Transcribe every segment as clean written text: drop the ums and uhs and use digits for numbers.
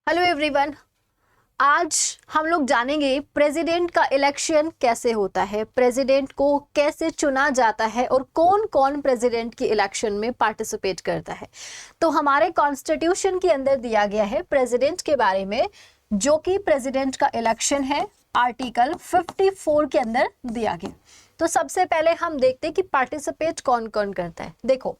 Hello everyone. आज हम लोग जानेंगे प्रेसिडेंट का इलेक्शन कैसे होता है, प्रेसिडेंट को कैसे चुना जाता है और कौन कौन प्रेसिडेंट की इलेक्शन में पार्टिसिपेट करता है। तो हमारे कॉन्स्टिट्यूशन के अंदर दिया गया है प्रेसिडेंट के बारे में, जो कि प्रेसिडेंट का इलेक्शन है आर्टिकल 54 के अंदर दिया गया। तो सबसे पहले हम देखते हैं कि पार्टिसिपेट कौन कौन करता है। देखो,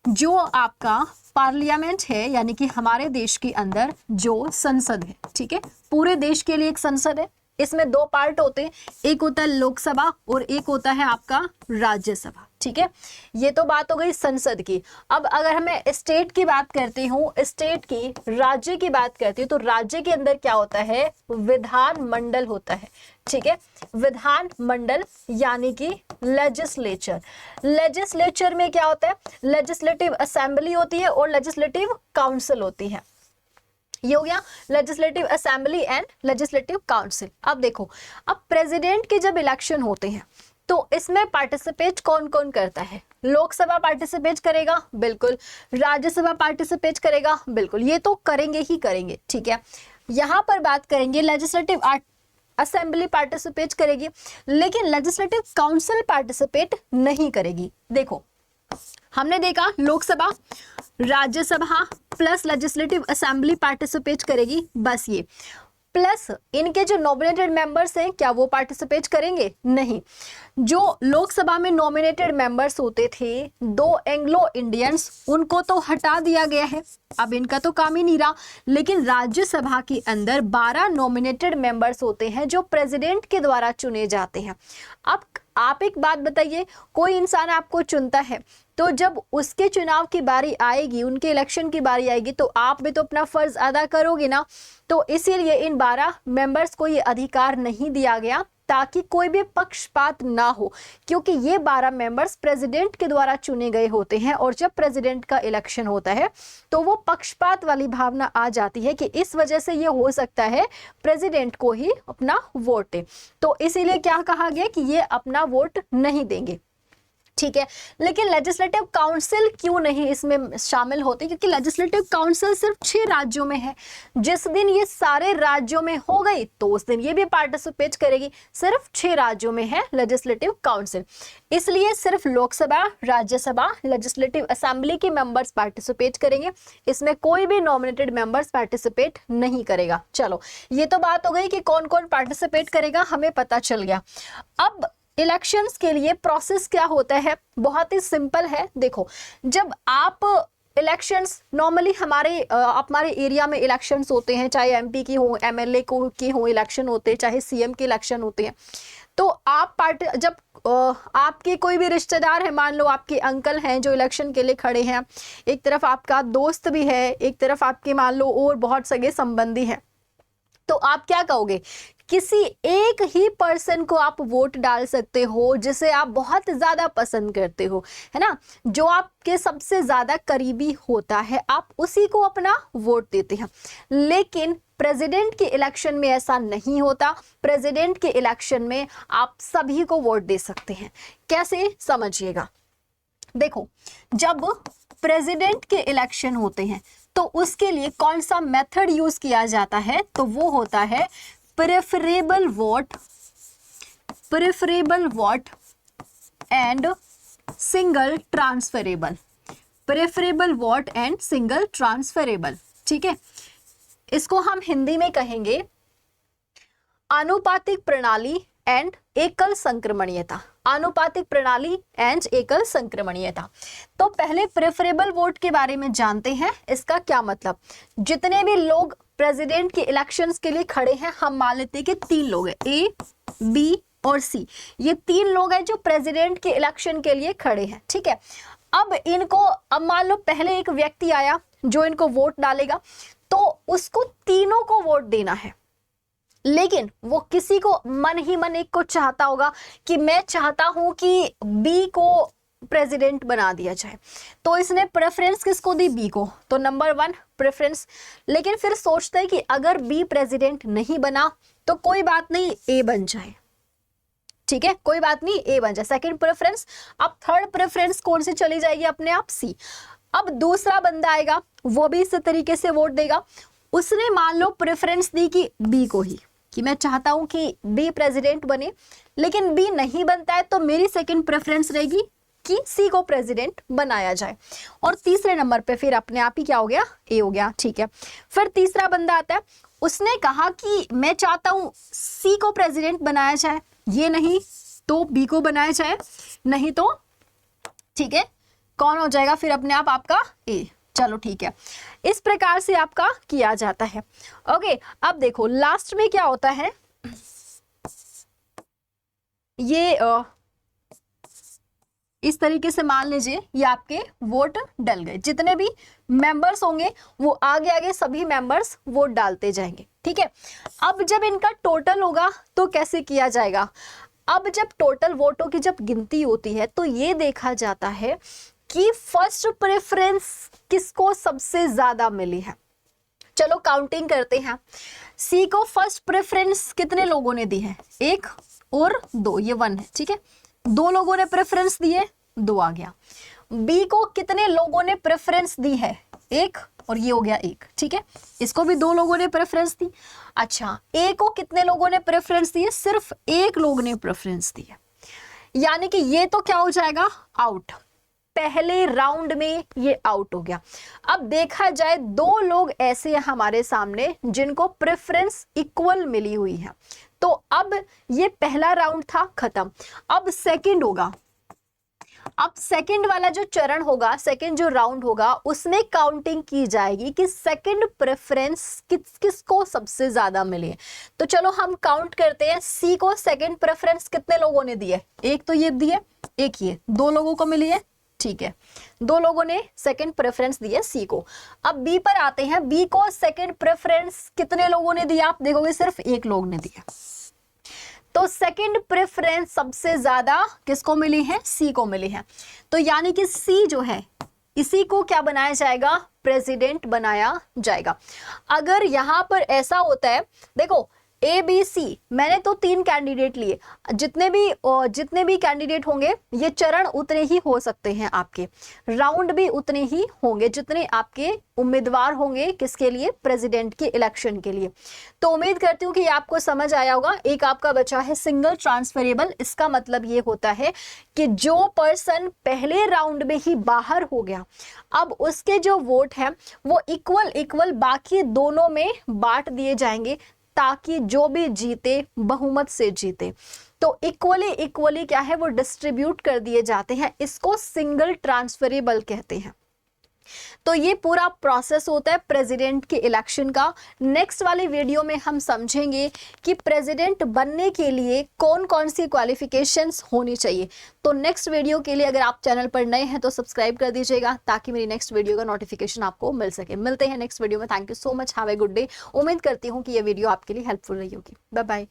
जो आपका पार्लियामेंट है यानी कि हमारे देश के अंदर जो संसद है, ठीक है, पूरे देश के लिए एक संसद है। इसमें दो पार्ट होते हैं, एक होता है लोकसभा और एक होता है आपका राज्यसभा, ठीक है। ये तो बात हो गई संसद की। अब अगर हमें स्टेट की बात करती हूँ, स्टेट की, राज्य की बात करती हूँ, तो राज्य के अंदर क्या होता है, विधान मंडल होता है, ठीक है। विधान मंडल यानी कि लेजिस्लेचर। लेजिस्लेचर में क्या होता है, लेजिस्लेटिव असेंबली होती है और लेजिस्लेटिव काउंसिल होती है। ये हो गया legislative assembly and legislative council. अब देखो, अब प्रेसिडेंट के जब इलेक्शन होते हैं तो इसमें पार्टिसिपेट कौन कौन करता है। लोकसभा पार्टिसिपेट करेगा, बिल्कुल। राज्यसभा पार्टिसिपेट करेगा, बिल्कुल। ये तो करेंगे ही करेंगे, ठीक है। यहां पर बात करेंगे लेजिस्लेटिव असेंबली पार्टिसिपेट करेगी, लेकिन लेजिस्लेटिव काउंसिल पार्टिसिपेट नहीं करेगी। देखो, हमने देखा Lok Sabha, Rajya Sabha plus legislative assembly participate करेगी, बस ये। प्लस इनके जो नॉमिनेटेड मेंबर्स हैं, क्या वो पार्टिसिपेट करेंगे? नहीं। जो लोकसभा में नॉमिनेटेड मेंबर्स होते थे, दो एंग्लो इंडियंस, उनको तो हटा दिया गया है, अब इनका तो काम ही नहीं रहा। लेकिन राज्यसभा के अंदर 12 नॉमिनेटेड मेंबर्स होते हैं जो प्रेसिडेंट के द्वारा चुने जाते हैं। अब आप एक बात बताइए, कोई इंसान आपको चुनता है तो जब उसके चुनाव की बारी आएगी, उनके इलेक्शन की बारी आएगी, तो आप भी तो अपना फर्ज अदा करोगे ना। तो इसीलिए इन 12 मेंबर्स को ये अधिकार नहीं दिया गया ताकि कोई भी पक्षपात ना हो, क्योंकि ये 12 मेंबर्स प्रेसिडेंट के द्वारा चुने गए होते हैं और जब प्रेसिडेंट का इलेक्शन होता है तो वो पक्षपात वाली भावना आ जाती है कि इस वजह से ये हो सकता है प्रेसिडेंट को ही अपना वोट दे। तो इसीलिए क्या कहा गया कि ये अपना वोट नहीं देंगे, ठीक है। लेकिन लेजिस्लेटिव काउंसिल क्यों नहीं इसमें शामिल होती, क्योंकि लेजिस्लेटिव काउंसिल सिर्फ 6 राज्यों में है। जिस दिन ये सारे राज्यों में हो गई तो उस दिन ये भी पार्टिसिपेट करेगी। सिर्फ 6 राज्यों में है लेजिस्लेटिव काउंसिल, इसलिए सिर्फ लोकसभा, राज्यसभा, लेजिस्लेटिव असेंबली के मेंबर्स पार्टिसिपेट करेंगे। इसमें कोई भी नॉमिनेटेड मेंबर्स पार्टिसिपेट नहीं करेगा। चलो, ये तो बात हो गई कि कौन कौन पार्टिसिपेट करेगा, हमें पता चल गया। अब इलेक्शंस के लिए प्रोसेस क्या होता है, बहुत ही सिंपल है। देखो, जब आप इलेक्शंस नॉर्मली हमारे एरिया में इलेक्शंस होते हैं, चाहे एमपी की हो, एमएलए को की हो इलेक्शन होते हैं, चाहे सीएम के इलेक्शन होते हैं, तो आप जब आपके कोई भी रिश्तेदार है, मान लो आपके अंकल हैं जो इलेक्शन के लिए खड़े हैं, एक तरफ आपका दोस्त भी है, एक तरफ आपके मान लो और बहुत सगे संबंधी हैं, तो आप क्या कहोगे, किसी एक ही पर्सन को आप वोट डाल सकते हो जिसे आप बहुत ज्यादा पसंद करते हो, है ना, जो आपके सबसे ज्यादा करीबी होता है, आप उसी को अपना वोट देते हैं। लेकिन प्रेसिडेंट के इलेक्शन में ऐसा नहीं होता। प्रेसिडेंट के इलेक्शन में आप सभी को वोट दे सकते हैं। कैसे, समझिएगा। देखो, जब प्रेसिडेंट के इलेक्शन होते हैं तो उसके लिए कौन सा मेथड यूज किया जाता है, तो वो होता है preferable vote and single transferable. Preferable vote and single transferable, ठीक है। इसको हम हिंदी में कहेंगे आनुपातिक प्रणाली एंड एकल संक्रमणीयता। आनुपातिक प्रणाली एंड एकल संक्रमणीयता। तो पहले प्रेफरेबल वोट के बारे में जानते हैं। इसका क्या मतलब, जितने भी लोग प्रेसिडेंट के इलेक्शंस के लिए खड़े हैं, हम मान लेते हैं कि 3 लोग हैं, ए, बी और सी। ये 3 लोग हैं जो प्रेसिडेंट के इलेक्शन के लिए खड़े हैं, ठीक है। अब मान लो पहले एक व्यक्ति आया जो इनको वोट डालेगा, तो उसको तीनों को वोट देना है, लेकिन वो किसी को मन ही मन एक को चाहता होगा कि मैं चाहता हूं कि बी को प्रेसिडेंट बना दिया जाए, तो इसने प्रेफरेंस किसको दी, बी को। तो नंबर 1 प्रेफरेंस। लेकिन फिर सोचता है कि अगर बी प्रेसिडेंट नहीं बना तो कोई बात नहीं, ए बन जाए, ठीक है, कोई बात नहीं, ए बन जाए, सेकंड प्रेफरेंस। अब थर्ड प्रेफरेंस कौन सी चली जाएगी, अपने आप सी। अब दूसरा बंदा आएगा, वो भी इस तरीके से वोट देगा, उसने मान लो प्रेफरेंस दी कि बी को ही, कि मैं चाहता हूं कि बी प्रेसिडेंट बने, लेकिन बी नहीं बनता है तो मेरी सेकंड प्रेफरेंस रहेगी कि सी को प्रेसिडेंट बनाया जाए। और तीसरे नंबर पे फिर अपने आप ही क्या हो गया, ए हो गया। ठीक है, फिर तीसरा बंदा आता है, उसने कहा कि मैं चाहता हूं सी को प्रेसिडेंट बनाया जाए, ये नहीं तो बी को बनाया जाए, नहीं तो ठीक है कौन हो जाएगा फिर अपने आप आपका ए। चलो ठीक है, इस प्रकार से आपका किया जाता है। ओके, अब देखो लास्ट में क्या होता है, ये इस तरीके से मान लीजिए ये आपके वोट डल गए, जितने भी मेंबर्स होंगे वो आगे आगे सभी मेंबर्स वोट डालते जाएंगे। ठीक है, अब जब इनका टोटल होगा तो कैसे किया जाएगा, अब जब टोटल वोटों की जब गिनती होती है तो ये देखा जाता है कि फर्स्ट प्रेफरेंस किसको सबसे ज्यादा मिली है। चलो काउंटिंग करते हैं, सी को फर्स्ट प्रेफरेंस कितने लोगों ने दी है, 1 और 2, ये 1 है। ठीक है, 2 लोगों ने प्रेफरेंस दिए, 2 आ गया। बी को कितने लोगों ने प्रेफरेंस दी है, 1 और ये हो गया 1। ठीक है, इसको भी 2 लोगों ने प्रेफरेंस दी। अच्छा, ए को कितने लोगों ने प्रेफरेंस दी है, सिर्फ 1 लोग ने प्रेफरेंस दी है, यानी कि ये तो क्या हो जाएगा, आउट, पहले राउंड में ये आउट हो गया। अब देखा जाए 2 लोग ऐसे हैं हमारे सामने जिनको प्रेफरेंस इक्वल मिली हुई है, तो अब ये पहला राउंड था खत्म। अब सेकंड होगा, अब सेकंड वाला जो चरण होगा, सेकंड जो राउंड होगा, उसमें काउंटिंग की जाएगी कि सेकंड प्रेफरेंस किसको सबसे ज्यादा मिले। तो चलो हम काउंट करते हैं, सी को सेकंड प्रेफरेंस कितने लोगों ने दिए, 1 तो ये दिए, 1 ये, 2 लोगों को मिली है। ठीक है, 2 लोगों ने सेकंड प्रेफरेंस दी है सी को। अब बी पर आते हैं, बी को सेकंड प्रेफरेंस कितने लोगों ने दिया, आप देखोगे सिर्फ 1 लोग ने दिया, तो सेकंड प्रेफरेंस सबसे ज्यादा किसको मिली है, सी को मिली है। तो यानी कि सी जो है इसी को क्या बनाया जाएगा, प्रेसिडेंट बनाया जाएगा। अगर यहां पर ऐसा होता है, देखो ए बी सी, मैंने तो 3 कैंडिडेट लिए, जितने भी कैंडिडेट होंगे ये चरण उतने ही हो सकते हैं, आपके राउंड भी उतने ही होंगे जितने आपके उम्मीदवार होंगे किसके लिए, प्रेसिडेंट के इलेक्शन के लिए। तो उम्मीद करती हूँ कि आपको समझ आया होगा। एक आपका बचा है सिंगल ट्रांसफरेबल, इसका मतलब ये होता है कि जो पर्सन पहले राउंड में ही बाहर हो गया, अब उसके जो वोट हैं वो इक्वल बाकी दोनों में बांट दिए जाएंगे, ताकि जो भी जीते बहुमत से जीते। तो इक्वली क्या है, वो डिस्ट्रीब्यूट कर दिए जाते हैं, इसको सिंगल ट्रांसफरेबल कहते हैं। तो ये पूरा प्रोसेस होता है प्रेसिडेंट के इलेक्शन का। नेक्स्ट वाले वीडियो में हम समझेंगे कि प्रेसिडेंट बनने के लिए कौन कौन सी क्वालिफिकेशंस होनी चाहिए। तो नेक्स्ट वीडियो के लिए अगर आप चैनल पर नए हैं तो सब्सक्राइब कर दीजिएगा, ताकि मेरी नेक्स्ट वीडियो का नोटिफिकेशन आपको मिल सके। मिलते हैं नेक्स्ट वीडियो में। Thank you so much, have a good day. उम्मीद करती हूँ कि ये वीडियो आपके लिए हेल्पफुल रही होगी। Bye bye.